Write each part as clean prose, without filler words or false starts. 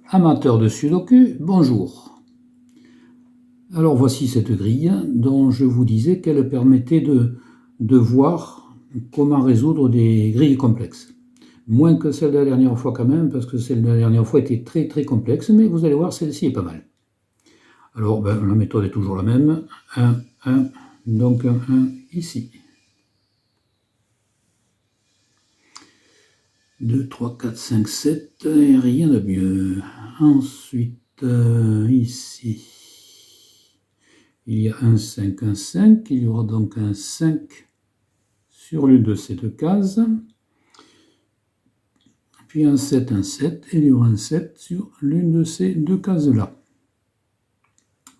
Amateurs de Sudoku, bonjour. Alors voici cette grille dont je vous disais qu'elle permettait de voir comment résoudre des grilles complexes. Moins que celle de la dernière fois quand même, parce que celle de la dernière fois était très complexe, mais vous allez voir, celle-ci est pas mal. Alors la méthode est toujours la même. 1, 1, donc un 1 ici. 2, 3, 4, 5, 7, et rien de mieux. Ensuite, ici, il y a un 5, un 5, il y aura donc un 5 sur l'une de ces deux cases, puis un 7, et il y aura un 7 sur l'une de ces deux cases-là.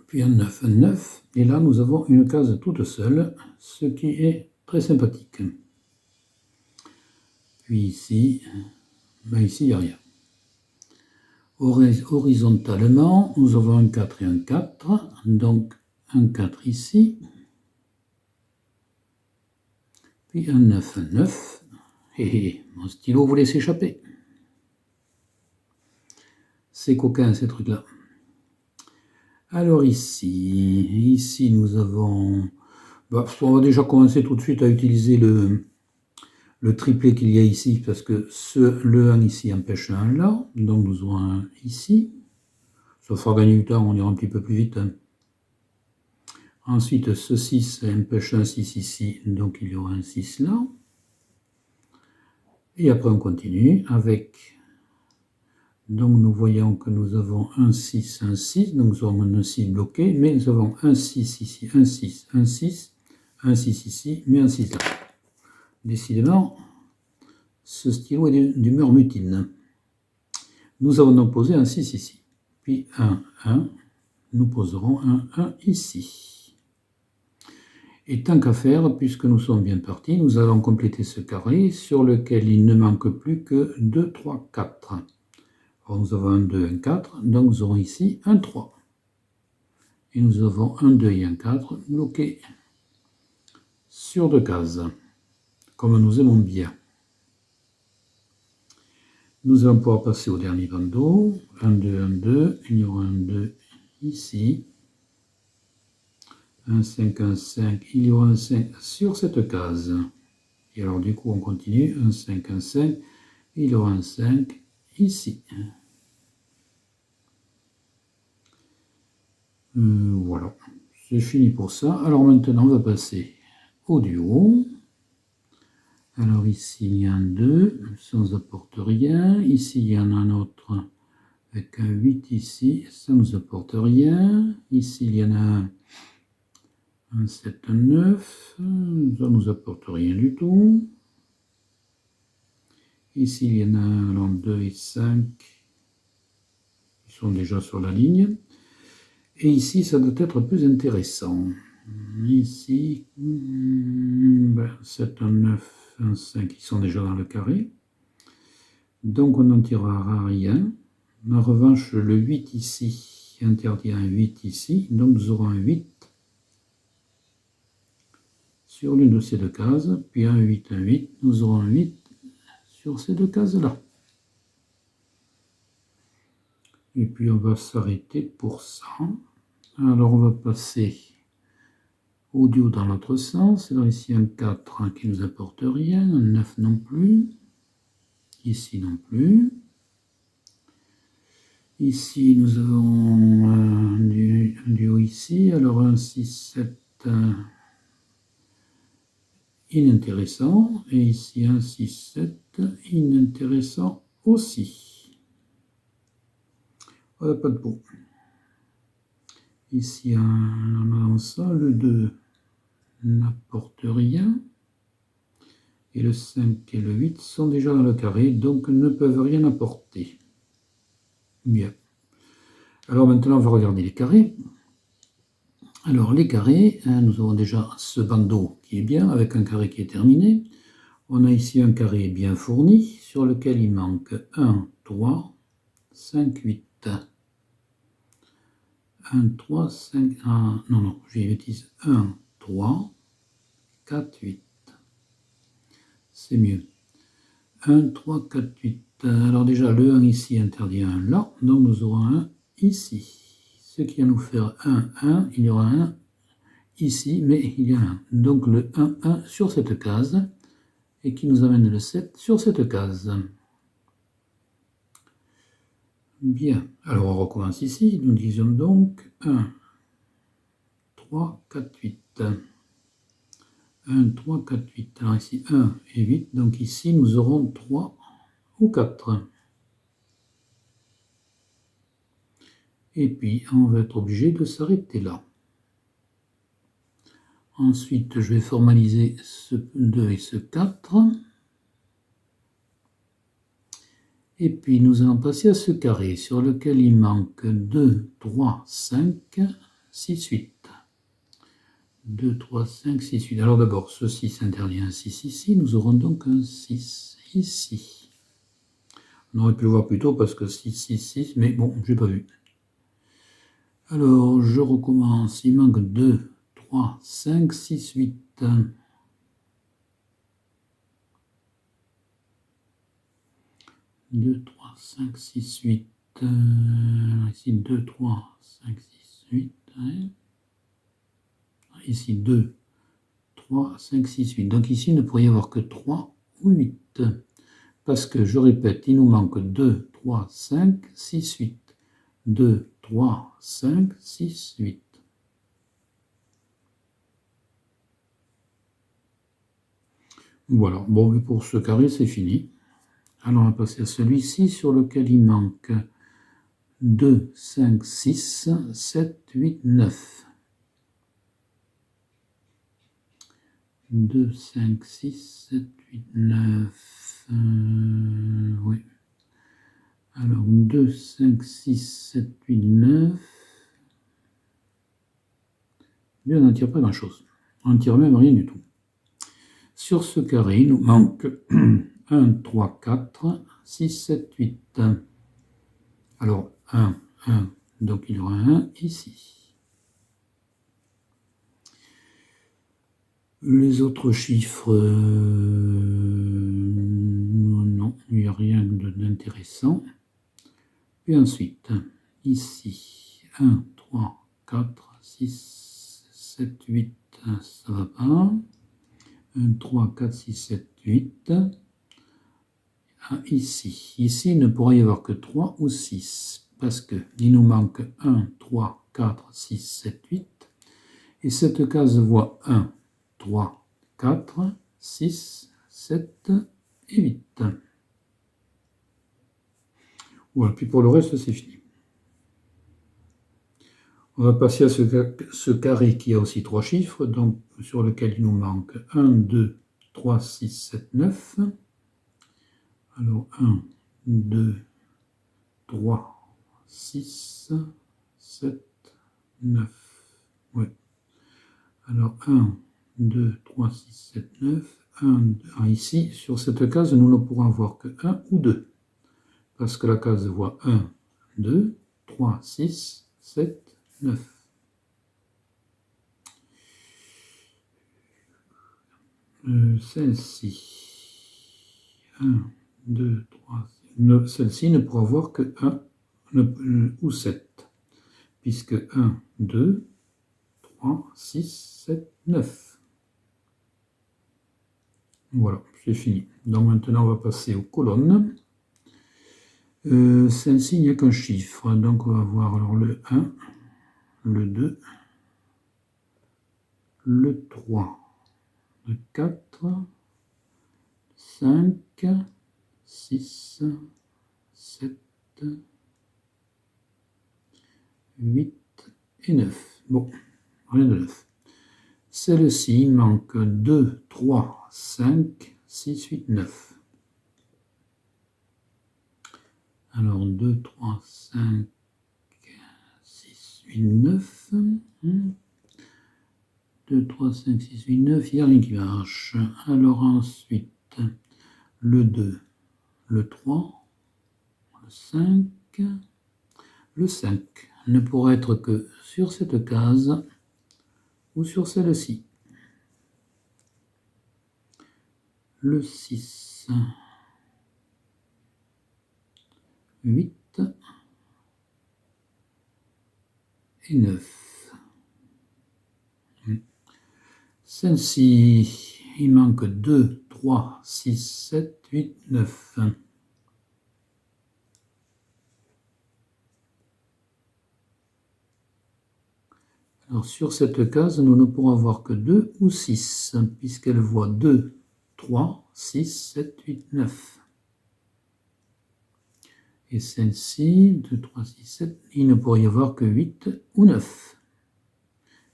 Puis un 9, et là nous avons une case toute seule, ce qui est très sympathique. Puis ici, ici il n'y a rien. Horizontalement, nous avons un 4 et un 4, donc un 4 ici, puis un 9, et mon stylo voulait s'échapper. C'est coquin ces trucs-là. Alors ici nous avons... on va déjà commencer tout de suite à utiliser le triplet qu'il y a ici, parce que le 1 ici empêche un là, donc nous aurons un ici. Ça fera gagner du temps, on ira un petit peu plus vite. Ensuite, ce 6 empêche un 6 ici, donc il y aura un 6 là. Et après on continue avec... Donc nous voyons que nous avons un 6, donc nous avons un 6 bloqué, mais nous avons un 6 ici, un 6, un 6, un 6 ici, mais un 6 là. Décidément, ce stylo est d'humeur mutine. Nous avons donc posé un 6 ici, puis un 1, nous poserons un 1 ici. Et tant qu'à faire, puisque nous sommes bien partis, nous allons compléter ce carré sur lequel il ne manque plus que 2, 3, 4. Alors nous avons un 2, un 4, donc nous aurons ici un 3. Et nous avons un 2 et un 4 bloqués sur deux cases, comme nous aimons bien. Nous allons pouvoir passer au dernier bandeau. 1, 2, 1, 2, il y aura un 2 ici. Un 5, il y aura un 5 sur cette case. Et alors du coup on continue, un 5, il y aura un 5 ici. Voilà, c'est fini pour ça. Alors maintenant on va passer au duo. Alors ici il y a un 2, ça ne nous apporte rien. Ici il y en a un autre avec un 8 ici, ça ne nous apporte rien. Ici il y en a un 7, un 9, ça ne nous apporte rien du tout. Ici il y en a un 2 et 5, ils sont déjà sur la ligne. Et ici ça doit être plus intéressant. Ici, 7, un 9, un 5, ils sont déjà dans le carré. Donc on n'en tirera rien. En revanche, le 8 ici interdit un 8 ici. Donc nous aurons un 8 sur l'une de ces deux cases. Puis un 8, nous aurons un 8 sur ces deux cases-là. Et puis on va s'arrêter pour ça. Alors on va passer au duo dans l'autre sens. Alors ici un 4 qui ne nous apporte rien, un 9 non plus. Ici non plus. Ici, nous avons un duo ici. Alors, un 6, 7, inintéressant. Et ici, un 6, 7, inintéressant aussi. Voilà, pas de peau. Ici, un ça. Le 2 n'apporte rien. Et le 5 et le 8 sont déjà dans le carré, donc ne peuvent rien apporter. Bien. Alors maintenant, on va regarder les carrés. Alors les carrés, nous avons déjà ce bandeau qui est bien, avec un carré qui est terminé. On a ici un carré bien fourni, sur lequel il manque 1, 3, 5, 8. 1, 3, 5, non, j'ai une bêtise. 1, 3, 4, 8. C'est mieux. 1, 3, 4, 8. Alors déjà, le 1 ici interdit un là, donc nous aurons un ici. Ce qui va nous faire 1, 1, il y aura un ici, mais il y a un. Donc le 1, 1 sur cette case, et qui nous amène le 7 sur cette case. Bien, alors on recommence ici, nous disons donc 1, 3, 4, 8. 1, 3, 4, 8. Alors ici 1 et 8, donc ici nous aurons 3 ou 4. Et puis on va être obligé de s'arrêter là. Ensuite, je vais formaliser ce 2 et ce 4. Et puis, nous allons passer à ce carré sur lequel il manque 2, 3, 5, 6, 8. 2, 3, 5, 6, 8. Alors d'abord, ce 6 interdit un 6 ici. Nous aurons donc un 6 ici. On aurait pu le voir plus tôt parce que 6, 6, 6, mais bon, je n'ai pas vu. Alors, je recommence. Il manque 2, 3, 5, 6, 8. 2, 3, 5, 6, 8. Ici 2, 3, 5, 6, 8. Ouais. Ici 2, 3, 5, 6, 8. Donc ici, il ne pourrait y avoir que 3 ou 8. Parce que, je répète, il nous manque 2, 3, 5, 6, 8. 2, 3, 5, 6, 8. Voilà, bon, et pour ce carré, c'est fini. Alors, on va passer à celui-ci sur lequel il manque 2, 5, 6, 7, 8, 9. 2, 5, 6, 7, 8, 9. Oui. Alors, 2, 5, 6, 7, 8, 9. Mais on n'en tire pas grand-chose. On n'en tire même rien du tout. Sur ce carré, il nous manque 1, 3, 4, 6, 7, 8. Alors, 1, 1, donc il y aura un 1 ici. Les autres chiffres, non, il n'y a rien d'intéressant. Puis ensuite, ici, 1, 3, 4, 6, 7, 8, ça va pas. 1, 3, 4, 6, 7, 8. Ici. Ici, il ne pourrait y avoir que 3 ou 6, parce qu'il nous manque 1, 3, 4, 6, 7, 8. Et cette case voit 1, 3, 4, 6, 7 et 8. Voilà, puis pour le reste, c'est fini. On va passer à ce carré qui a aussi 3 chiffres, donc sur lequel il nous manque 1, 2, 3, 6, 7, 9. Alors 1, 2, 3, 6, 7, 9. Oui. Alors 1, 2, 3, 6, 7, 9. 1, 2. Ah, ici, sur cette case, nous ne pourrons avoir que 1 ou 2. Parce que la case voit 1, 2, 3, 6, 7, 9. Celle-ci. 1, 2, 3, 9. Celle-ci ne pourra avoir que 1 ou 7. Puisque 1, 2, 3, 6, 7, 9. Voilà, c'est fini. Donc maintenant, on va passer aux colonnes. Celle-ci, il n'y a qu'un chiffre. Donc on va voir alors le 1, le 2, le 3, le 4, 5, 6, 7, 8 et 9. Bon, rien de neuf. Celle-ci, il manque 2, 3, 5, 6, 8, 9. Alors 2, 3, 5, 6, 8, 9. 2, 3, 5, 6, 8, 9. Il n'y a rien qui marche. Alors ensuite, le 2, le 3, le 5, le 5 ne pourra être que sur cette case ou sur celle-ci. Le 6, 8 et 9. Celle-ci, il manque 2, 3, 6, 7, 8, 9. Alors sur cette case, nous ne pourrons avoir que 2 ou 6, puisqu'elle voit 2, 3, 6, 7, 8, 9. Et celle-ci, 2, 3, 6, 7, il ne pourrait y avoir que 8 ou 9,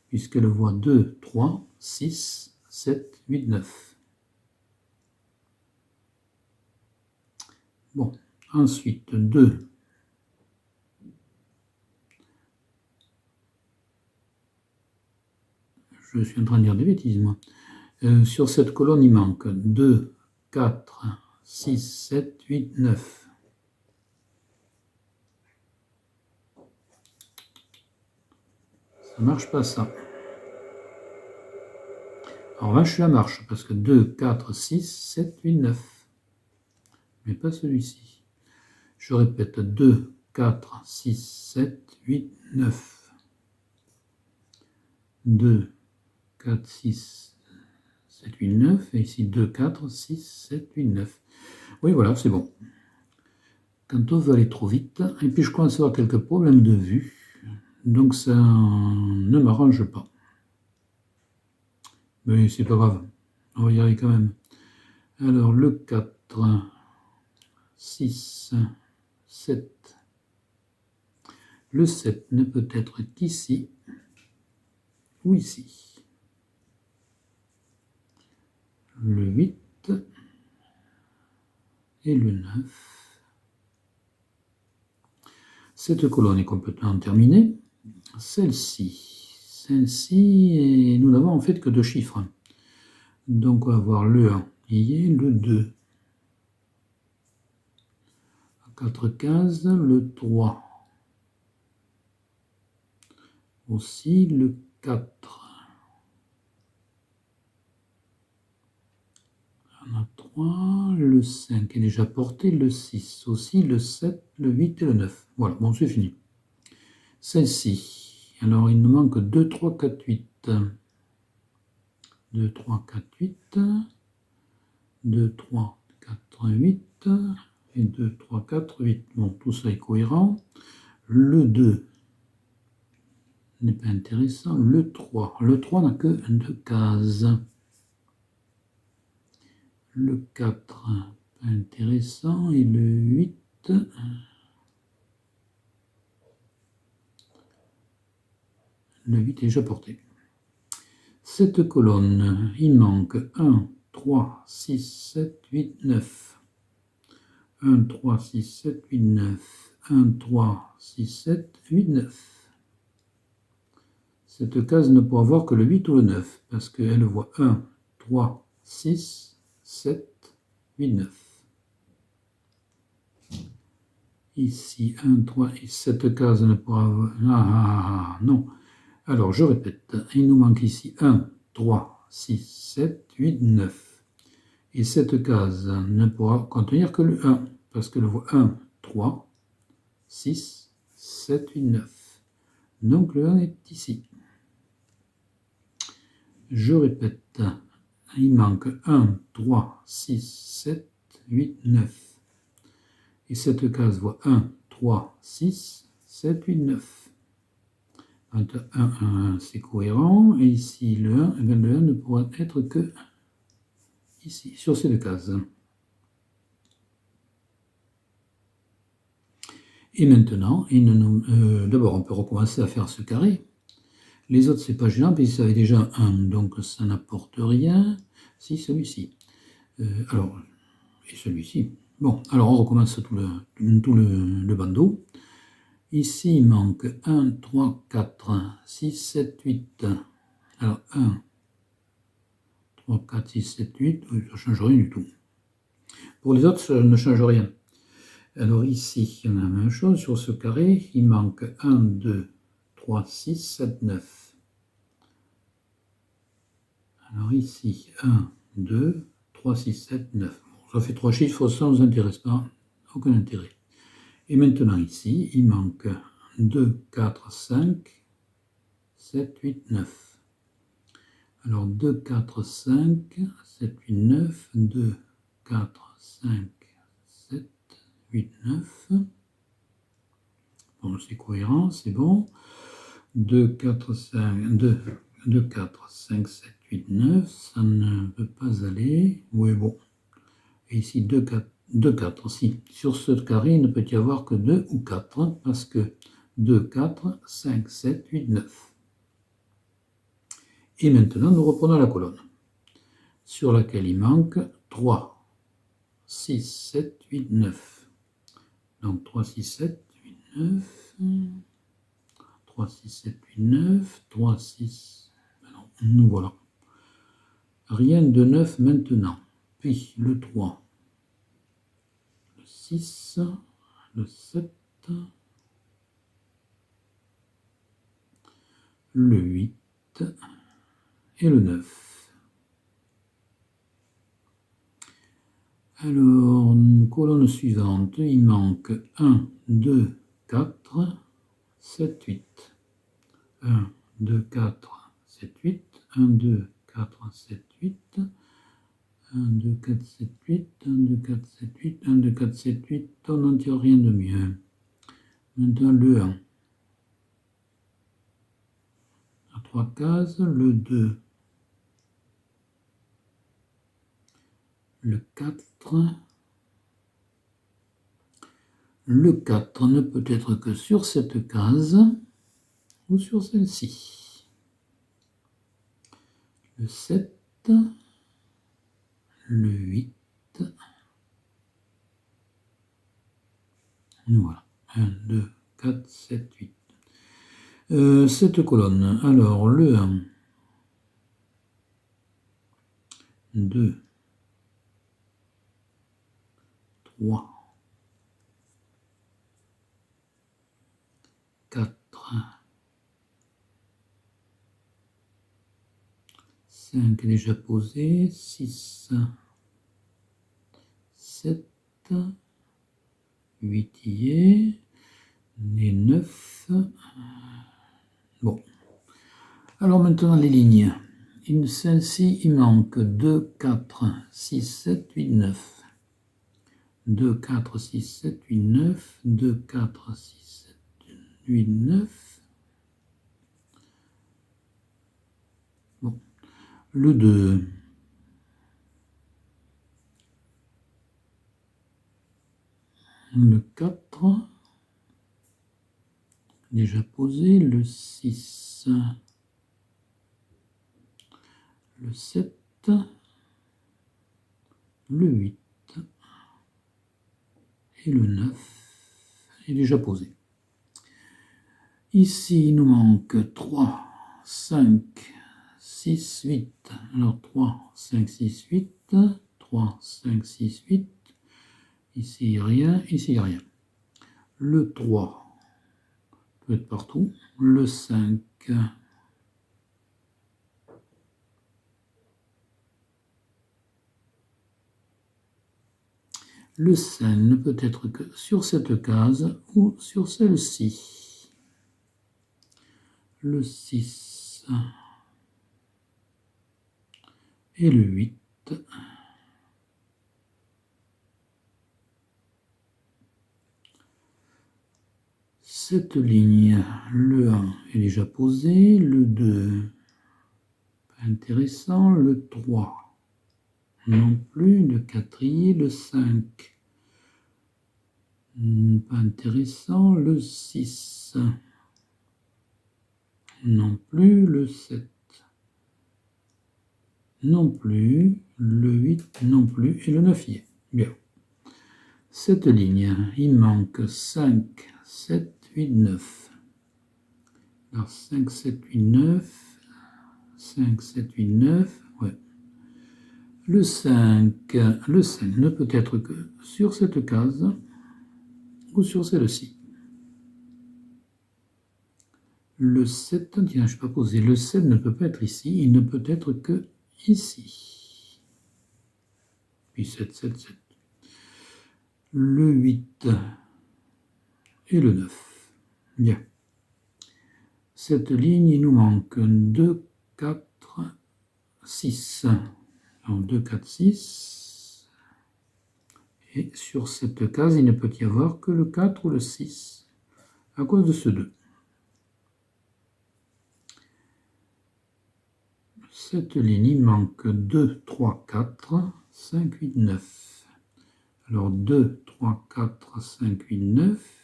puisqu'elle voit 2, 3, 6, 7, 8, 9. Bon, ensuite 2. Je suis en train de dire des bêtises, moi. Sur cette colonne, il manque 2, 4, 6, 7, 8, 9. Ça marche pas, ça. En revanche, ça marche, parce que 2, 4, 6, 7, 8, 9. Mais pas celui-ci. Je répète, 2, 4, 6, 7, 8, 9. 2, 4, 6, 7, 8, 9. Et ici, 2, 4, 6, 7, 8, 9. Oui, voilà, c'est bon. Quand on veut aller trop vite, et puis je commence à avoir quelques problèmes de vue, donc ça ne m'arrange pas. Mais c'est pas grave, on va y arriver quand même. Alors le 4, 6, 7. Le 7 ne peut être qu'ici ou ici. Le 8 et le 9. Cette colonne est complètement terminée. Celle-ci, nous n'avons en fait que 2 chiffres. Donc on va avoir le 1 et le 2. 4, 15, le 3. Aussi le 4. On a 3, le 5 est déjà porté, le 6 aussi, le 7, le 8 et le 9. Voilà, bon, c'est fini. Celle-ci, alors il nous manque 2, 3, 4, 8. 2, 3, 4, 8. 2, 3, 4, 8. Et 2, 3, 4, 8. Bon, tout ça est cohérent. Le 2 n'est pas intéressant. Le 3 n'a que 2 cases. Le 4, pas intéressant. Et le 8, le 8 est déjà porté. Cette colonne, il manque 1, 3, 6, 7, 8, 9. 1, 3, 6, 7, 8, 9. 1, 3, 6, 7, 8, 9. Cette case ne pourra voir que le 8 ou le 9, parce qu'elle voit 1, 3, 6, 7, 8, 9. Ici, 1, 3, et cette case ne pourra voir... non. Alors, je répète, il nous manque ici 1, 3, 6, 7, 8, 9. Et cette case ne pourra contenir que le 1, parce qu'elle voit 1, 3, 6, 7, 8, 9. Donc, le 1 est ici. Je répète, il manque 1, 3, 6, 7, 8, 9. Et cette case voit 1, 3, 6, 7, 8, 9. Entre 1, 1, 1, c'est cohérent. Et ici, le 1, eh bien, le 1 ne pourra être que ici, sur ces deux cases. Et maintenant, d'abord, on peut recommencer à faire ce carré. Les autres, c'est pas gênant, puisque ça avait déjà 1, donc ça n'apporte rien. Si, celui-ci. Alors, et celui-ci. Bon, alors on recommence tout le bandeau. Ici, il manque 1, 3, 4, 6, 7, 8. Alors, 1, 3, 4, 6, 7, 8, ça ne change rien du tout. Pour les autres, ça ne change rien. Alors ici, on a la même chose. Sur ce carré, il manque 1, 2, 3, 6, 7, 9. Alors ici, 1, 2, 3, 6, 7, 9. Bon, ça fait 3 chiffres, ça ne nous intéresse pas. Aucun intérêt. Et maintenant ici, il manque 2, 4, 5, 7, 8, 9. Alors 2, 4, 5, 7, 8, 9, 2, 4, 5, 7, 8, 9. Bon, c'est cohérent, c'est bon. 2, 4, 5, 2, 4, 5, 7, 8, 9, ça ne peut pas aller. Oui, bon. Et ici, 2, 4, 2, 4 aussi. Sur ce carré, il ne peut y avoir que 2 ou 4, parce que 2, 4, 5, 7, 8, 9. Et maintenant, nous reprenons la colonne, sur laquelle il manque 3, 6, 7, 8, 9. Donc 3, 6, 7, 8, 9. 3, 6, 7, 8, 9. 3, 6. Non, nous voilà. Rien de 9 maintenant. Puis le 3, le 6, le 7, le 8 et le 9. Alors, colonne suivante, il manque 1, 2, 4, 7, 8. 1, 2, 4, 7, 8. 1, 2, 4, 7, 8. 1, 2, 4, 7, 8. 1, 2, 4, 7, 8. 1, 2, 4, 7, 8. On n'en tire rien de mieux. Maintenant, le 1. À 3 cases, le 2. Le 4. Le 4 ne peut être que sur cette case ou sur celle-ci. Le 7, le 8, voilà, 1, 2, 4, 7, 8. Cette colonne, alors le 1, 2, 3, 4, 5 déjà posé, 6, 7, 8 y est, et 9. Bon. Alors maintenant les lignes. Celle-ci, il manque 2, 4, 6, 7, 8, 9. 2, 4, 6, 7, 8, 9. 2, 4, 6, 7, 8, 9. Bon. Le 2. Le 4. Déjà posé. Le 6. Le 7. Le 8. Et le 9 est déjà posé. Ici, il nous manque 3, 5, 6, 8. Alors 3, 5, 6, 8. 3, 5, 6, 8. Ici, rien. Ici, rien. Le 3 peut être partout. Le 5. Le 5 ne peut être que sur cette case ou sur celle-ci. Le 6 et le 8. Cette ligne, le 1 est déjà posé, le 2, pas intéressant, le 3 non plus, le 4 y est, le 5, pas intéressant, le 6 non plus, le 7 non plus, le 8 non plus, et le 9 y est. Bien. Cette ligne, il manque 5, 7, 8, 9. Alors 5, 7, 8, 9. 5, 7, 8, 9. Ouais. Le 5 ne peut être que sur cette case ou sur celle-ci. Le 7, tiens, je n'ai pas posé. Le 7 ne peut pas être ici, il ne peut être que ici. Puis 7, 7, 7. Le 8 et le 9. Bien. Cette ligne, il nous manque 2, 4, 6. Donc 2, 4, 6. Et sur cette case, il ne peut y avoir que le 4 ou le 6, à cause de ce 2. Cette ligne, il manque 2, 3, 4, 5, 8, 9. Alors 2, 3, 4, 5, 8, 9.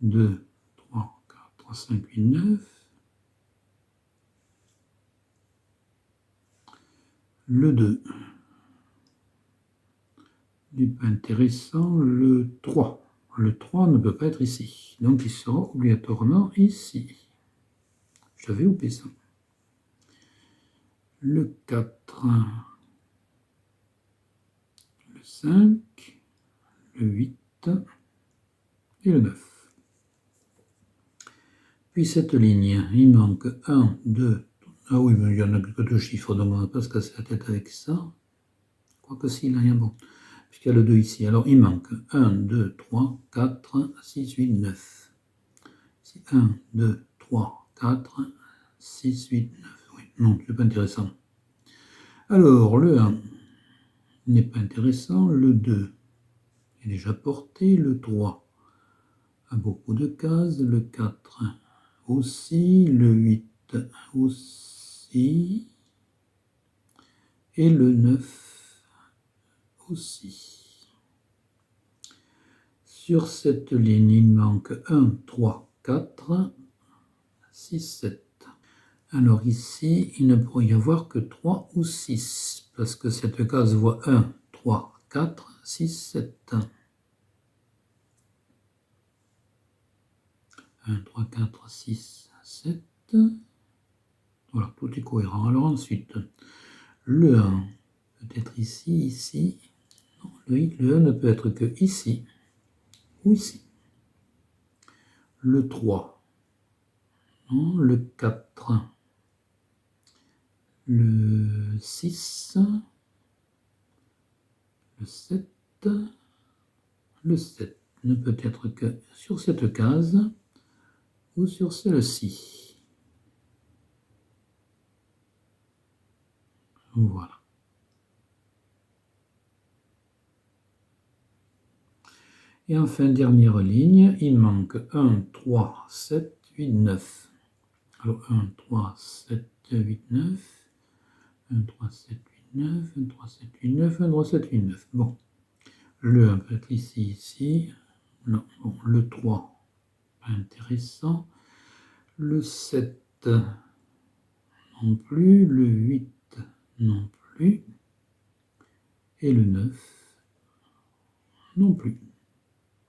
2, 3, 4, 5, 8, 9. Le 2 n'est pas intéressant. Le 3. Le 3 ne peut pas être ici. Donc il sera obligatoirement ici. J'avais oublié ça. Le 4. Le 5. Le 8. Et le 9. Puis cette ligne, il manque 1, 2, ah oui, mais il n'y en a que 2 chiffres, donc on ne va pas se casser la tête avec ça. Quoique s'il a rien bon, puisqu'il y a le 2 ici. Alors il manque 1, 2, 3, 4, 6, 8, 9. 1, 2, 3, 4, 6, 8, 9. Oui, non, c'est pas intéressant. Alors le 1 n'est pas intéressant, le 2 est déjà porté, le 3 a beaucoup de cases, le 4 aussi, le 8 aussi, et le 9 aussi. Sur cette ligne, il manque 1, 3, 4, 6, 7. Alors ici, il ne pourrait y avoir que 3 ou 6, parce que cette case voit 1, 3, 4, 6, 7. 1, 3, 4, 6, 7. Voilà, tout est cohérent. Alors ensuite, le 1 peut être ici, ici. Non, le 1 ne peut être que ici ou ici. Le 3. Non, le 4. Le 6. Le 7. Le 7 ne peut être que sur cette case ou sur celle-ci. Voilà. Et enfin, dernière ligne, il manque 1, 3, 7, 8, 9. Alors 1, 3, 7, 8, 9. 1, 3, 7, 8, 9. 1, 3, 7, 8, 9. 1, 3, 7, 8, 9. Bon. Le 1 peut être ici, ici. Non, bon, le 3, pas intéressant. Le 7, non plus. Le 8, non plus. Et le 9, non plus.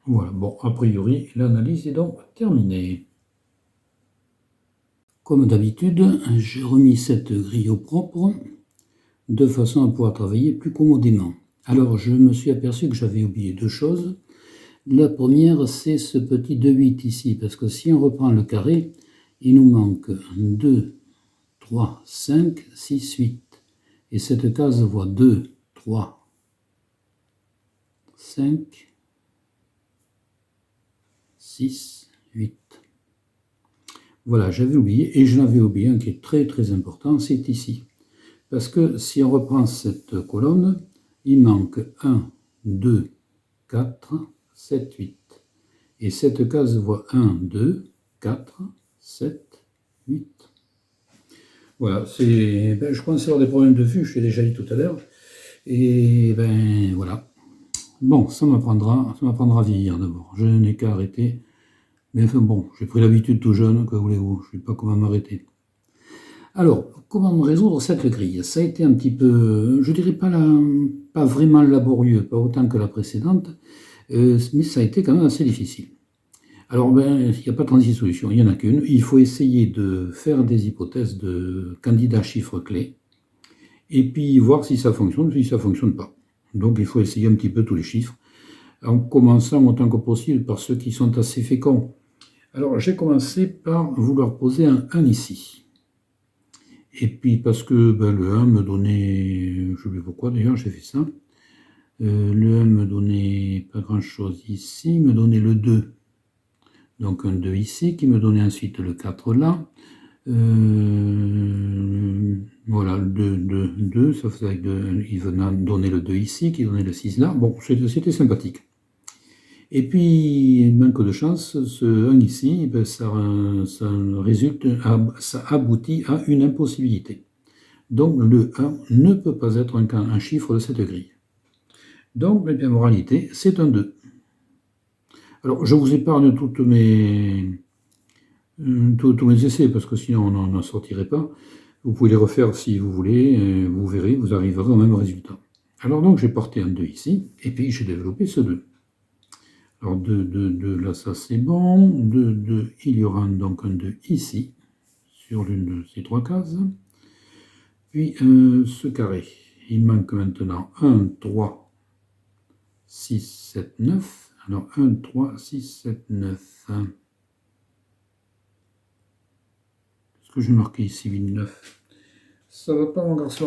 Voilà, bon, a priori, l'analyse est donc terminée. Comme d'habitude, j'ai remis cette grille au propre, de façon à pouvoir travailler plus commodément. Alors, je me suis aperçu que j'avais oublié 2 choses. La première, c'est ce petit 2,8 ici, parce que si on reprend le carré, il nous manque 2, 3, 5, 6, 8. Et cette case voit 2, 3, 5, 6, 8. Voilà, j'avais oublié, et je l'avais oublié un qui est très très important, c'est ici. Parce que si on reprend cette colonne, il manque 1, 2, 4, 7, 8. Et cette case voit 1, 2, 4, 7, 8. Voilà, je pense avoir des problèmes de vue, je l'ai déjà dit tout à l'heure. Et ben voilà. Bon, ça m'apprendra à vieillir d'abord. Je n'ai qu'à arrêter. Mais enfin bon, j'ai pris l'habitude tout jeune, que voulez-vous, je ne sais pas comment m'arrêter. Alors, comment résoudre cette grille? Ça a été un petit peu, je dirais pas vraiment laborieux, pas autant que la précédente, mais ça a été quand même assez difficile. Alors, il n'y a pas 36 solutions, il n'y en a qu'une. Il faut essayer de faire des hypothèses de candidats chiffres clés, et puis voir si ça fonctionne ou si ça ne fonctionne pas. Donc, il faut essayer un petit peu tous les chiffres, en commençant autant que possible par ceux qui sont assez féconds. Alors, j'ai commencé par vouloir poser un 1 ici. Et puis, parce que le 1 me donnait, je ne sais plus pourquoi d'ailleurs, j'ai fait ça. Le 1 me donnait pas grand chose ici, me donnait le 2. Donc un 2 ici, qui me donnait ensuite le 4 là. Voilà, le 2, 2, 2, ça faisait que il venait donner le 2 ici, qui donnait le 6 là. Bon, c'était sympathique. Et puis, manque de chance, ce 1 ici, ben, ça aboutit à une impossibilité. Donc le 1 ne peut pas être un chiffre de cette grille. Donc, eh bien, moralité, c'est un 2. Alors, je vous épargne tous mes essais, parce que sinon on n'en sortirait pas. Vous pouvez les refaire si vous voulez, vous verrez, vous arriverez au même résultat. Alors donc, j'ai porté un 2 ici, et puis j'ai développé ce 2. Alors 2, 2, 2, là ça c'est bon. 2, 2, il y aura donc un 2 ici, sur l'une de ces trois cases. Puis ce carré, il manque maintenant 1, 3, 6, 7, 9. Alors 1, 3, 6, 7, 9. Est-ce que j'ai marqué ici 8, 9? Ça va pas mon garçon.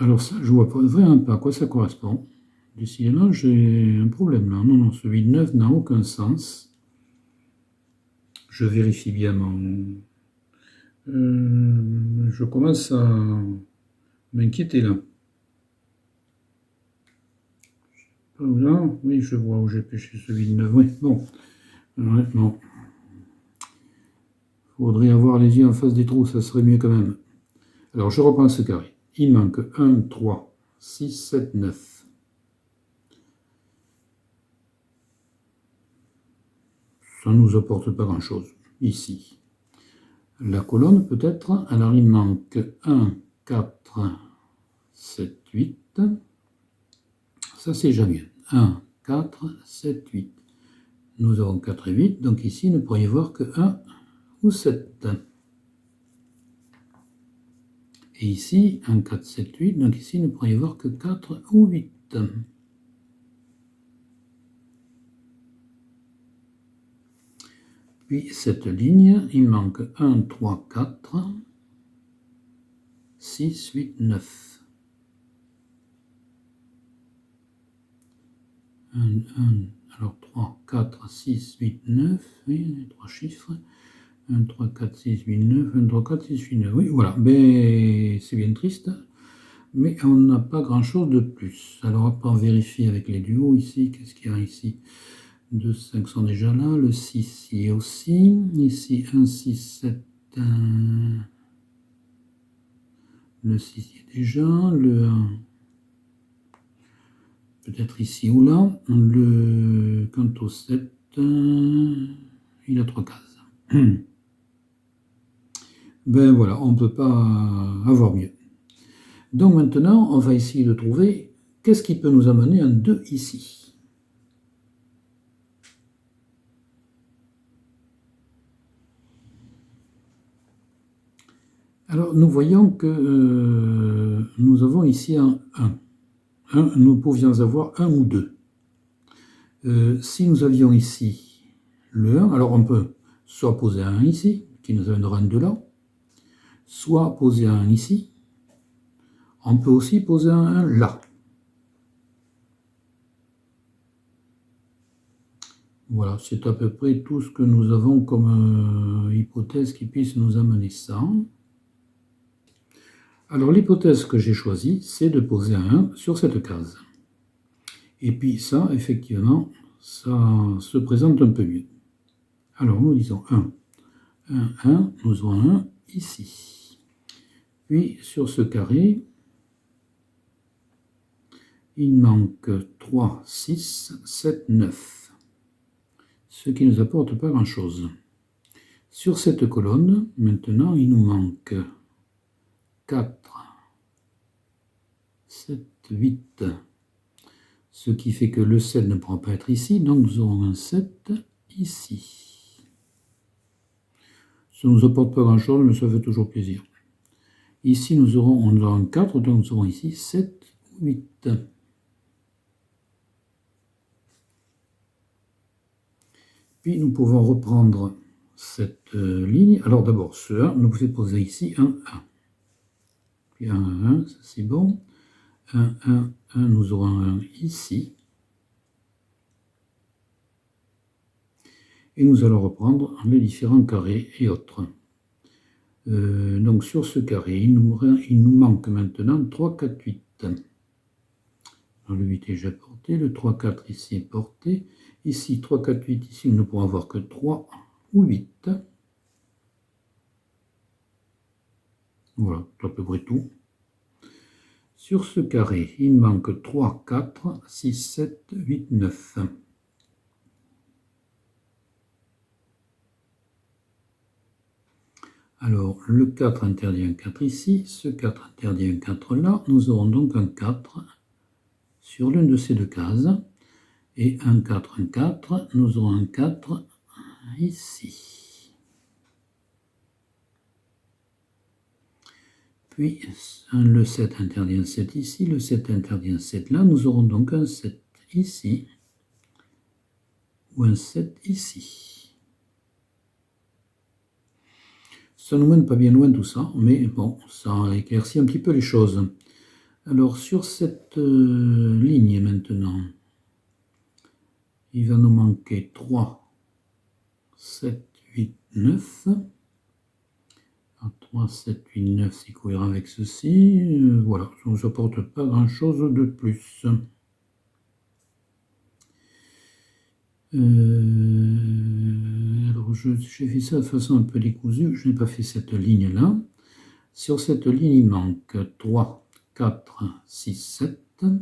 Alors ça, je vois pas, vraiment pas à quoi ça correspond. Décidément, j'ai un problème là. Non, non, ce 8, 9 n'a aucun sens. Je vérifie bien mon... je commence à m'inquiéter là. Là, oui, je vois où j'ai pêché ce 8, 9. Oui, bon. Ouais, bon. Faudrait avoir les yeux en face des trous, ça serait mieux quand même. Alors, je reprends ce carré. Il manque 1, 3, 6, 7, 9. Ça ne nous apporte pas grand-chose, ici. La colonne, peut-être. Alors, il manque 1, 4, 7, 8. Ça, c'est jamais. 1, 4, 7, 8. Nous avons 4 et 8, donc ici, ne pourrait y avoir que 1 ou 7. Et ici, 1, 4, 7, 8, donc ici, ne pourrait y avoir que 4 ou 8. Puis cette ligne, il manque 1, 3, 4, 6, 8, 9. 1, alors 3, 4, 6, 8, 9, oui, 3 chiffres. 1, 3, 4, 6, 8, 9, 1, 3, 4, 6, 8, 9. Oui, voilà, mais c'est bien triste, mais on n'a pas grand-chose de plus. Alors après, on vérifie avec les duos ici, qu'est-ce qu'il y a ici? 2, 5 sont déjà là, le 6 y est aussi, ici 1, 6, 7, 1... Le 6 y est déjà, le 1, peut-être ici ou là, quant au 7, il a 3 cases. Ben voilà, on ne peut pas avoir mieux. Donc maintenant, on va essayer de trouver qu'est-ce qui peut nous amener un 2 ici. Alors nous voyons que nous avons ici un 1. Nous pouvions avoir 1 ou 2. Si nous avions ici le 1, alors on peut soit poser un 1 ici, qui nous amènera un 2 là, soit poser un 1 ici. On peut aussi poser un 1 là. Voilà, c'est à peu près tout ce que nous avons comme hypothèse qui puisse nous amener ça. Alors l'hypothèse que j'ai choisie, c'est de poser un 1 sur cette case. Et puis ça, effectivement, ça se présente un peu mieux. Alors nous disons 1, 1, 1, nous avons un ici. Puis sur ce carré, il manque 3, 6, 7, 9. Ce qui ne nous apporte pas grand-chose. Sur cette colonne, maintenant, il nous manque 4, 7, 8. Ce qui fait que le 7 ne pourra pas être ici, donc nous aurons un 7 ici. Ça ne nous apporte pas grand-chose, mais ça fait toujours plaisir. Ici, nous aurons un 4, donc nous aurons ici 7 ou 8. Puis nous pouvons reprendre cette ligne. Alors d'abord, ce 1 nous fait poser ici un 1. Puis un 1, ça c'est bon. 1, 1, 1, nous aurons un ici. Et nous allons reprendre les différents carrés et autres. Donc sur ce carré, il nous manque maintenant 3, 4, 8. Alors, le 8 est déjà porté, le 3, 4 ici est porté. Ici, 3, 4, 8, ici, nous ne pourrons avoir que 3 ou 8. Voilà, c'est à peu près tout. Sur ce carré, il manque 3, 4, 6, 7, 8, 9. Alors, le 4 interdit un 4 ici, ce 4 interdit un 4 là. Nous aurons donc un 4 sur l'une de ces deux cases. Et un 4, un 4, nous aurons un 4 ici. Puis, le 7 interdit un 7 ici, le 7 interdit un 7 là. Nous aurons donc un 7 ici, ou un 7 ici. Ça ne nous mène pas bien loin tout ça, mais bon, ça éclaircit un petit peu les choses. Alors, sur cette ligne maintenant, il va nous manquer 3, 7, 8, 9. 3, 7, 8, 9, c'est cohérent avec ceci. Voilà, ça ne nous apporte pas grand-chose de plus. Alors, j'ai fait ça de façon un peu décousue. Je n'ai pas fait cette ligne-là. Sur cette ligne, il manque 3, 4, 6, 7. 3,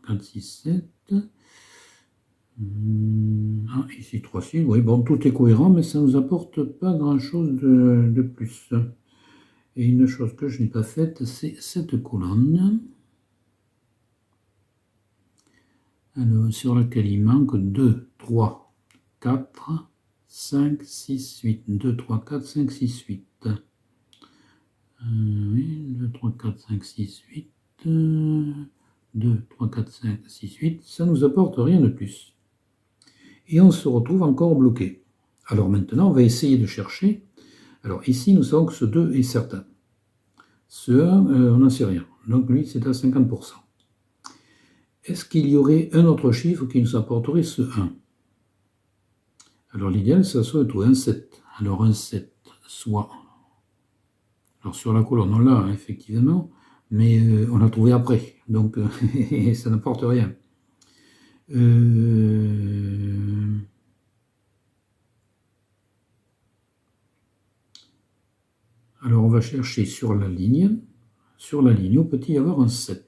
4, 6, 7. Ah, ici 3, 6. Oui, bon, tout est cohérent, mais ça ne nous apporte pas grand-chose de plus. Et une chose que je n'ai pas faite, c'est cette colonne. Alors, sur laquelle il manque 2, 3, 4, 5, 6, 8. 2, 3, 4, 5, 6, 8. Oui, 2, 3, 4, 5, 6, 8. 2, 3, 4, 5, 6, 8. Ça ne nous apporte rien de plus. Et on se retrouve encore bloqué. Alors maintenant, on va essayer de chercher. Alors ici, nous savons que ce 2 est certain. Ce 1, on n'en sait rien. Donc lui, c'est à 50%. Est-ce qu'il y aurait un autre chiffre qui nous apporterait ce 1? Alors l'idéal, ça soit tout un 7. Alors un 7, soit... Alors sur la colonne, on l'a, effectivement, mais on l'a trouvé après. Donc ça n'apporte rien. Alors on va chercher sur la ligne. Sur la ligne, il peut y avoir un 7.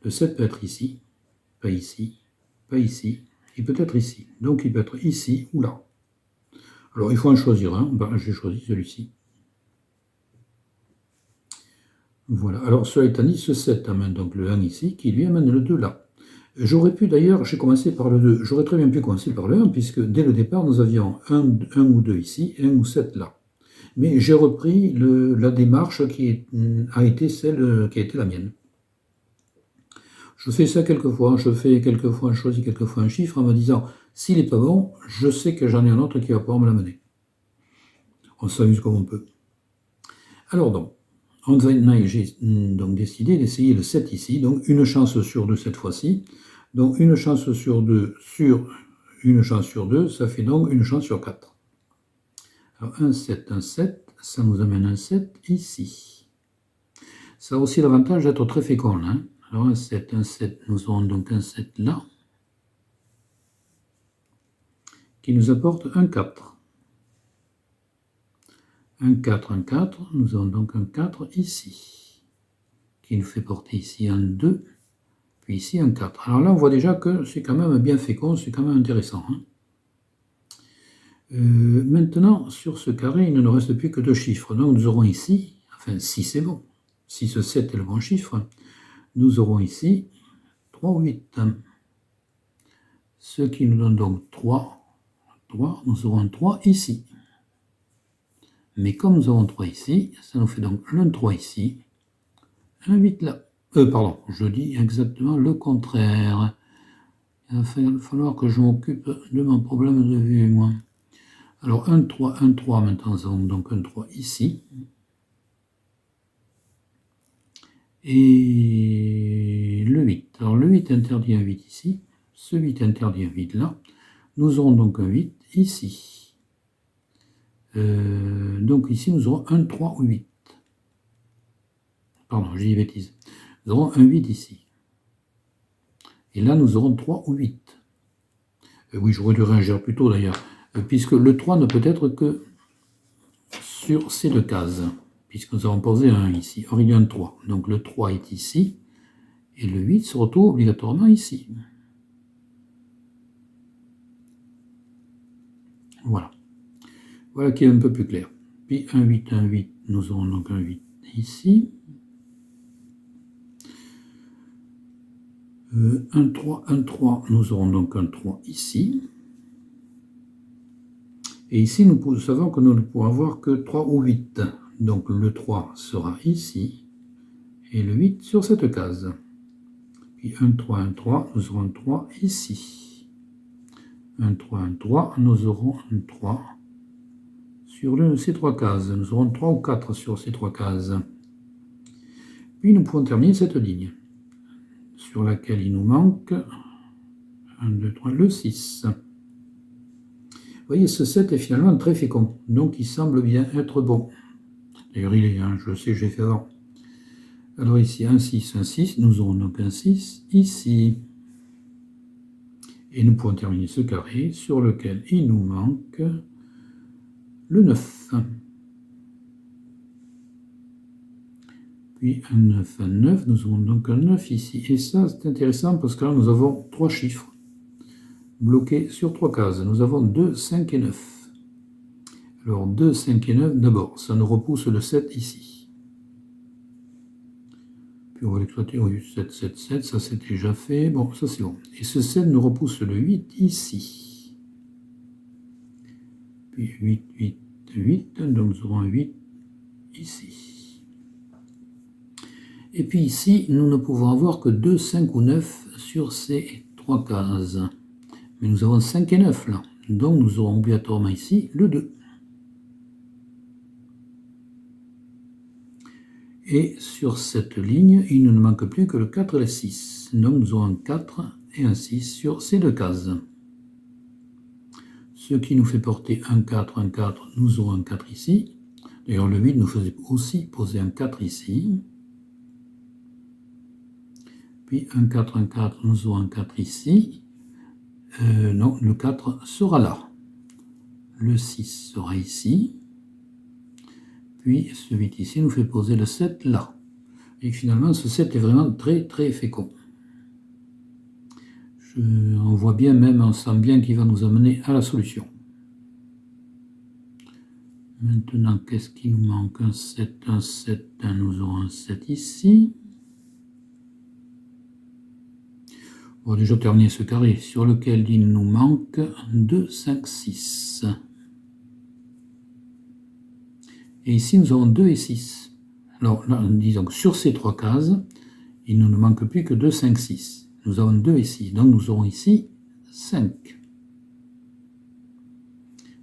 Le 7 peut être ici, pas ici, pas ici, et peut-être ici. Donc il peut être ici ou là. Alors il faut en choisir un. Ben, j'ai choisi celui-ci. Voilà. Alors cela étant dit, ce 7 amène donc le 1 ici, qui lui amène le 2 là. J'aurais pu d'ailleurs, j'ai commencé par le 2. J'aurais très bien pu commencer par le 1, puisque dès le départ, nous avions 1 ou 2 ici, 1 ou 7 là. Mais j'ai repris la démarche qui a été celle qui a été la mienne. Je fais ça quelquefois, je choisis quelquefois un chiffre en me disant, s'il n'est pas bon, je sais que j'en ai un autre qui va pouvoir me l'amener. On s'amuse comme on peut. Alors donc, j'ai donc décidé d'essayer le 7 ici, donc une chance sur 2 cette fois-ci. Donc une chance sur 2 sur une chance sur 2, ça fait donc une chance sur 4. Alors un 7, ça nous amène un 7 ici. Ça a aussi l'avantage d'être très fécond là. Alors un 7, nous aurons donc un 7 là, qui nous apporte un 4. Un 4, nous avons donc un 4 ici, qui nous fait porter ici un 2, puis ici un 4. Alors là, on voit déjà que c'est quand même bien fécond, c'est quand même intéressant. Hein. Maintenant, sur ce carré, il ne nous reste plus que 2 chiffres. Donc nous aurons ici, enfin si c'est bon, si ce 7 est le bon chiffre, nous aurons ici 3 ou 8. Ce qui nous donne donc 3. Nous aurons 3 ici. Mais comme nous avons 3 ici, ça nous fait donc un 3 ici, un 8 là. Pardon, je dis exactement le contraire. Il va falloir que je m'occupe de mon problème de vue, moi. Alors, 1, 3, 1, 3, maintenant, nous avons donc un 3 ici. Et le 8. Alors, le 8 interdit un 8 ici. Ce 8 interdit un 8 là. Nous aurons donc un 8 ici. Donc, ici, nous aurons un 3 ou 8. Pardon, j'ai dit bêtise. Nous aurons un 8 ici. Et là, nous aurons 3 ou 8. Oui, j'aurais dû réagir plus tôt d'ailleurs, puisque le 3 ne peut être que sur ces deux cases, puisque nous avons posé un 1 ici. Or, il y a un 3. Donc, le 3 est ici, et le 8 se retrouve obligatoirement ici. Voilà. Voilà qui est un peu plus clair. Puis, un 8, nous aurons donc un 8 ici. 1, 3, nous aurons donc un 3 ici. Et ici, nous savons que nous ne pourrons avoir que 3 ou 8. Donc le 3 sera ici, et le 8 sur cette case. Puis 1, 3, nous aurons un 3 ici. 1, 3, nous aurons un 3 sur l'une de ces trois cases. Nous aurons 3 ou 4 sur ces trois cases. Puis nous pouvons terminer cette ligne, sur laquelle il nous manque 1, 2, 3, le 6. Vous voyez, ce 7 est finalement très fécond, donc il semble bien être bon. D'ailleurs, il est, je sais, j'ai fait avant. Alors ici, un 6, nous aurons donc un 6 ici. Et nous pouvons terminer ce carré sur lequel il nous manque le 9. Puis un 9, nous aurons donc un 9 ici. Et ça, c'est intéressant parce que là, nous avons trois chiffres bloqués sur trois cases. Nous avons 2, 5 et 9. Alors 2, 5 et 9, d'abord, ça nous repousse le 7 ici. Puis on va l'exploiter, oui, 7, 7, 7, ça c'est déjà fait. Bon, ça c'est bon. Et ce 7 nous repousse le 8 ici. Puis 8, 8, 8, donc nous aurons un 8 ici. Et puis ici, nous ne pouvons avoir que 2, 5 ou 9 sur ces trois cases. Mais nous avons 5 et 9 là. Donc nous aurons obligatoirement ici le 2. Et sur cette ligne, il ne nous manque plus que le 4 et le 6. Donc nous aurons un 4 et un 6 sur ces deux cases. Ce qui nous fait porter un 4, nous aurons un 4 ici. D'ailleurs le 8 nous faisait aussi poser un 4 ici. Puis un 4, nous aurons un 4 ici. Non, le 4 sera là. Le 6 sera ici. Puis ce 8 ici nous fait poser le 7 là. Et finalement, ce 7 est vraiment très très fécond. On voit bien même, on sent bien qu'il va nous amener à la solution. Maintenant, qu'est-ce qui nous manque? Un 7, nous aurons un 7 ici. On va déjà terminer ce carré sur lequel il nous manque 2, 5, 6. Et ici, nous avons 2 et 6. Alors là, disons que sur ces trois cases, il ne nous manque plus que 2, 5, 6. Nous avons 2 et 6. Donc nous aurons ici 5.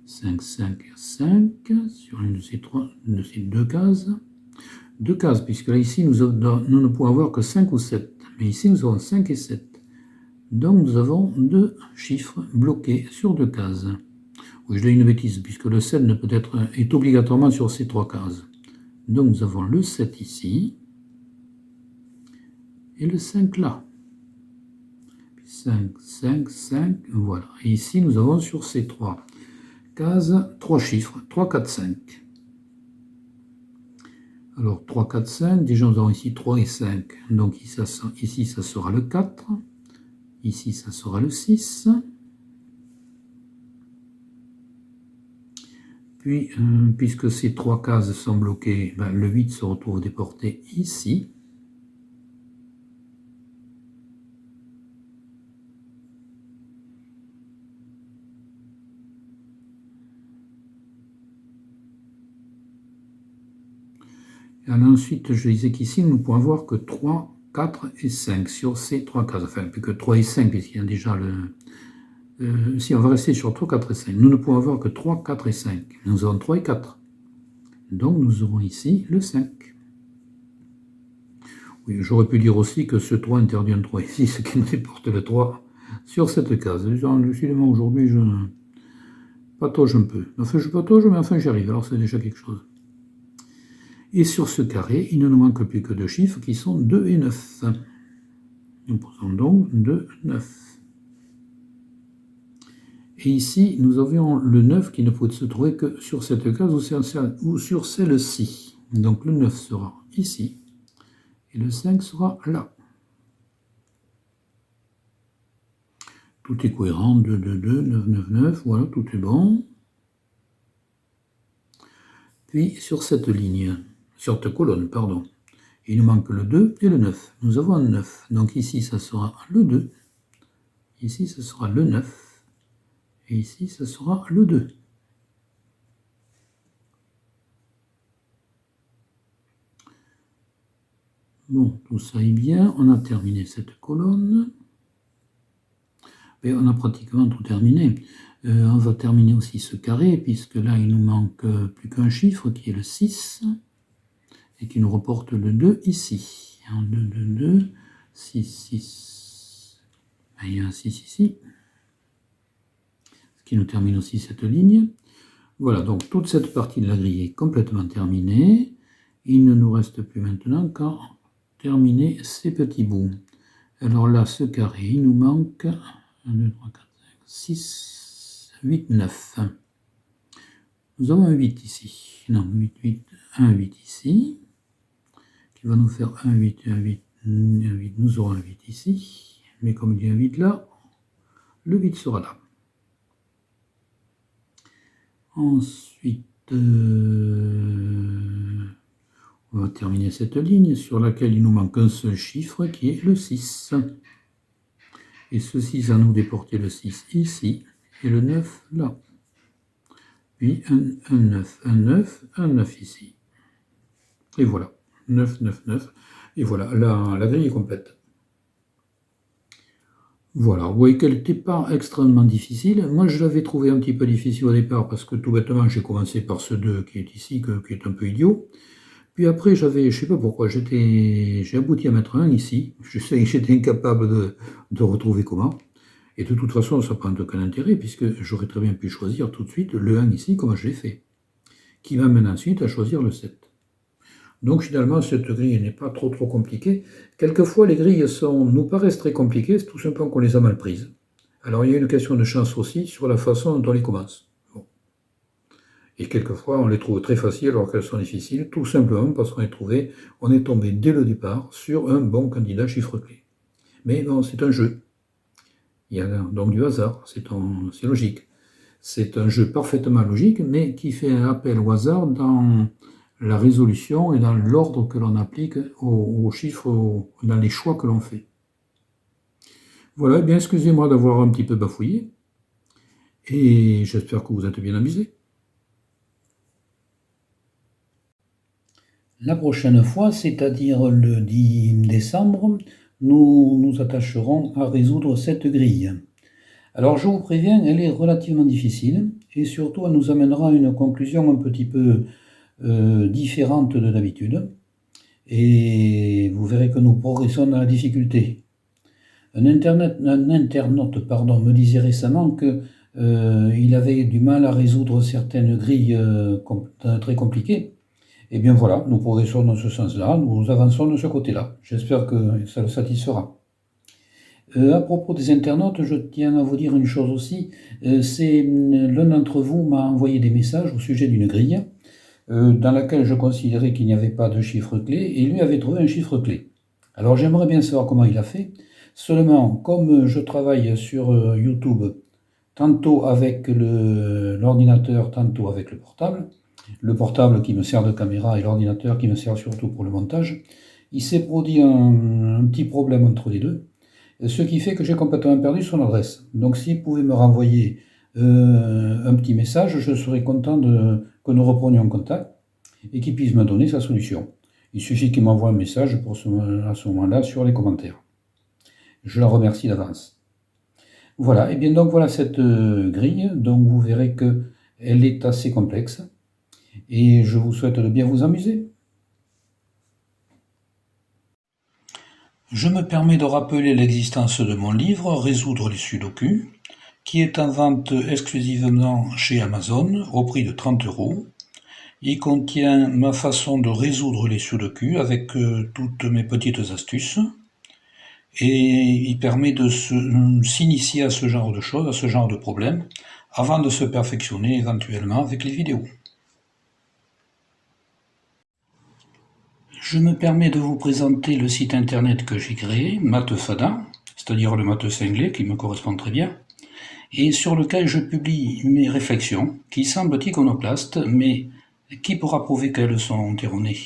5, 5, 5 sur l'une de ces deux cases. Deux cases, puisque là, ici, nous ne pouvons avoir que 5 ou 7. Mais ici, nous avons 5 et 7. Donc nous avons deux chiffres bloqués sur deux cases. Oui, je dis une bêtise, puisque le 7 est obligatoirement sur ces trois cases. Donc nous avons le 7 ici, et le 5 là. 5, 5, 5, voilà. Et ici, nous avons sur ces trois cases, trois chiffres, 3, 4, 5. Alors 3, 4, 5, déjà nous avons ici 3 et 5. Donc ici, ça sera le 4. Ici, ça sera le 6. Puis, puisque ces trois cases sont bloquées, le 8 se retrouve déporté ici. Et ensuite, je disais qu'ici, nous ne pouvons avoir que 3 4 et 5 sur ces 3 cases. Enfin, plus que 3 et 5, puisqu'il y a déjà le... si on va rester sur 3, 4 et 5, nous ne pouvons avoir que 3, 4 et 5. Nous avons 3 et 4. Donc nous aurons ici le 5. Oui, j'aurais pu dire aussi que ce 3 interdit un 3 ici, ce qui nous déporte le 3 sur cette case. Décidément, aujourd'hui, je patauge un peu. Enfin, je patauge, mais enfin, j'y arrive. Alors, c'est déjà quelque chose. Et sur ce carré, il ne nous manque plus que deux chiffres qui sont 2 et 9. Nous posons donc 2, 9. Et ici, nous avions le 9 qui ne pouvait se trouver que sur cette case ou sur celle-ci. Donc le 9 sera ici. Et le 5 sera là. Tout est cohérent. 2, 2, 2, 9, 9, 9. Voilà, tout est bon. Puis sur cette ligne, sur cette colonne, pardon, il nous manque le 2 et le 9. Nous avons un 9. Donc ici, ça sera le 2. Ici, ce sera le 9. Et ici, ce sera le 2. Bon, tout ça est bien. On a terminé cette colonne. Et on a pratiquement tout terminé. On va terminer aussi ce carré, puisque là, il nous manque plus qu'un chiffre, qui est le 6, et qui nous reporte le 2 ici. 1, 2, 2, 2, 6, 6. Il y a un 6 ici. Ce qui nous termine aussi cette ligne. Voilà, donc toute cette partie de la grille est complètement terminée. Il ne nous reste plus maintenant qu'à terminer ces petits bouts. Alors là, ce carré, il nous manque 1, 2, 3, 4, 5, 6, 8, 9. Nous avons un 8 ici. Non, 8, 8, 1 8 ici. Qui va nous faire 1, 8, 1, 8, 1, 8. Nous aurons un 8 ici. Mais comme il y a un 8 là, le 8 sera là. Ensuite, on va terminer cette ligne sur laquelle il nous manque un seul chiffre qui est le 6. Et ceci va nous déporter le 6 ici et le 9 là. Puis un 9, un 9, un 9 ici. Et voilà, 9, 9, 9. Et voilà, la grille est complète. Voilà, vous voyez qu'elle n'était pas extrêmement difficile. Moi, je l'avais trouvé un petit peu difficile au départ parce que tout bêtement, j'ai commencé par ce 2 qui est ici, qui est un peu idiot. Puis après, je ne sais pas pourquoi, j'ai abouti à mettre un ici. J'étais incapable de retrouver comment. Et de toute façon, ça n'a pas aucun intérêt puisque j'aurais très bien pu choisir tout de suite le 1 ici, comme je l'ai fait. Qui m'amène ensuite à choisir le 7. Donc finalement, cette grille n'est pas trop compliquée. Quelquefois, les grilles nous paraissent très compliquées, c'est tout simplement qu'on les a mal prises. Alors il y a une question de chance aussi sur la façon dont on les commence. Bon. Et quelquefois, on les trouve très faciles alors qu'elles sont difficiles, tout simplement parce qu'on est tombé dès le départ sur un bon candidat chiffre-clé. Mais bon, c'est un jeu. Il y a donc du hasard, c'est logique. C'est un jeu parfaitement logique, mais qui fait un appel au hasard dans la résolution et dans l'ordre que l'on applique aux chiffres, dans les choix que l'on fait. Voilà, eh bien excusez-moi d'avoir un petit peu bafouillé, et j'espère que vous êtes bien amusés. La prochaine fois, c'est-à-dire le 10 décembre, nous nous attacherons à résoudre cette grille. Alors je vous préviens, elle est relativement difficile, et surtout elle nous amènera à une conclusion un petit peu différente de d'habitude, et vous verrez que nous progressons dans la difficulté. Un internaute me disait récemment qu'il avait du mal à résoudre certaines grilles très compliquées. Et bien voilà, nous progressons dans ce sens-là, nous avançons de ce côté-là. J'espère que ça le satisfera. À propos des internautes, je tiens à vous dire une chose aussi. L'un d'entre vous m'a envoyé des messages au sujet d'une grille dans laquelle je considérais qu'il n'y avait pas de chiffre clé, et lui avait trouvé un chiffre clé. Alors j'aimerais bien savoir comment il a fait. Seulement, comme je travaille sur YouTube, tantôt avec l'ordinateur, tantôt avec le portable qui me sert de caméra et l'ordinateur qui me sert surtout pour le montage, il s'est produit un petit problème entre les deux, ce qui fait que j'ai complètement perdu son adresse. Donc s'il pouvait me renvoyer un petit message, je serais content que nous reprenions contact et qu'il puisse me donner sa solution. Il suffit qu'il m'envoie un message à ce moment-là sur les commentaires. Je la remercie d'avance. Voilà, et bien donc voilà cette grille, donc vous verrez qu'elle est assez complexe, et je vous souhaite de bien vous amuser. Je me permets de rappeler l'existence de mon livre « Résoudre les sudoku », qui est en vente exclusivement chez Amazon au prix de 30 €. Il contient ma façon de résoudre les sudoku avec toutes mes petites astuces. Et il permet de s'initier à ce genre de choses, à ce genre de problèmes, avant de se perfectionner éventuellement avec les vidéos. Je me permets de vous présenter le site internet que j'ai créé, Mathefada, c'est-à-dire le matheux cinglé, qui me correspond très bien, et sur lequel je publie mes réflexions, qui semblent iconoclastes, mais qui pourra prouver qu'elles sont erronées.